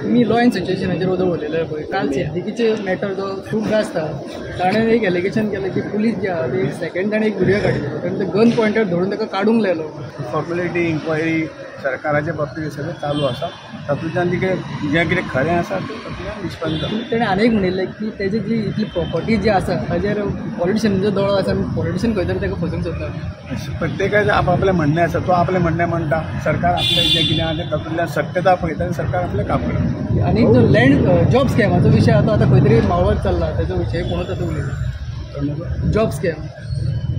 मी law end सिच्युएशनाचेर उलयलें पळय काल सिद्दीकीचे मॅटर जो खूब आसता ताणें एक एलिगेशन केलें की पुलीस जे आहा ते सेकंड ताणें एक व्हिडिओ काडिल्लो ताणें ते गन पॉयंटर धरून ताका काडूंक लायलो. फॉर्मेलिटी इन्क्वायरी सरकाराच्या बाबतीत सगळें चालू आसा. तातूंतल्यान जें कितें खरें आसा तें तातूंतल्यान निष्पन्न जाता. ताणें आनीक म्हणिल्लें की तेजी जी इतली प्रॉपर्टी जी आसा ताजेर पॉलिटिशियनाचो दोळो आसा आनी पॉलिटिशियन खंय तरी ताका फसूंक सोदता. प्रत्येकाचें आपापलें म्हणणें आसा. तो आपलें म्हणणें म्हणटा, सरकार आपलें जें कितें आहा तें तातूंतल्यान सत्यता पळयता आनी सरकार आपलें काम करता. आनी जो लँड जॉब स्कॅमाचो विशय आसा तो आतां खंय तरी मावळत चल्ला ताचो विशय कोणूच आतां उलयता. जॉब स्कॅम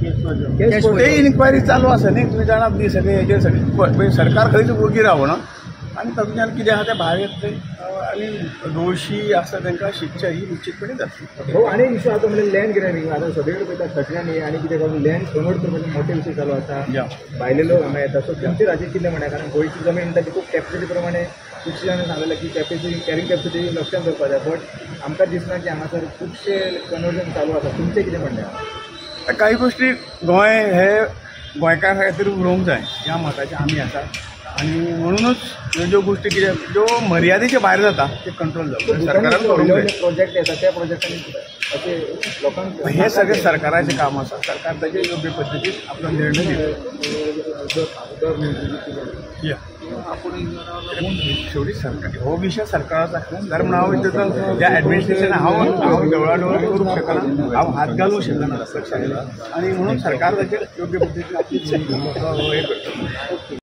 ते इन्क्वायरी चालू आसा न्ही. तुमी जाणात न्ही सगळे हेजेर सगळे सरकार खंयच उगी रावना आनी तातूंतल्यान कितें आहा तें भायर येतलें आनी दोशी आसा तांकां शिक्षा ही निश्चितपणे जातली. हो आनी इशू आतां म्हणजे लँड ग्रॅबिंग आतां सगळे कडेन पळयता खटल्यान आनी कितें करून लँड कन्वर्ट करपाचे मोठे विशय चालू आसा. भायले लोक हांगा येता. सो तुमचेर हाचेर कितें म्हणटा कारण गोंयची जमीन ताची खूब कॅपेसिटी प्रमाणे खुबशे जाणां सांगलें की कॅपेसिटी कॅरिंग कॅपेसिटी लक्षांत दवरपा जाय. बट आमकां दिसना की हांगासर खुबशे कन्वर्जन चालू आसा. तुमचें कितें म्हणटा? काही गोष्टी गोंय हे गोंयकार खातीर उलोवंक जाय ह्या मताचे आमी आसा. आनी म्हणूनच ह्यो ज्यो गोष्टी कितें ज्यो मर्यादेच्या भायर जाता ते कंट्रोल जाता. सरकारान करूंक जाय. प्रोजेक्ट येता त्या प्रोजेक्टांनी अशें लोकांक हे सगळें सरकाराचें काम आसा. सरकार ताचे योग्य पद्दतीन आपलो निर्णय दिता. शेवटी सरकार हो विशय सरकाराचो आसता. तर म्हणून हांव हितून ह्या एडमिनिस्ट्रेशन हांव देवळाडोळ करूंक शकना. हांव हात घालूंक शकना पक्षाक. आनी म्हणून सरकार ताचेर योग्य पद्दतीन आपली हे करता.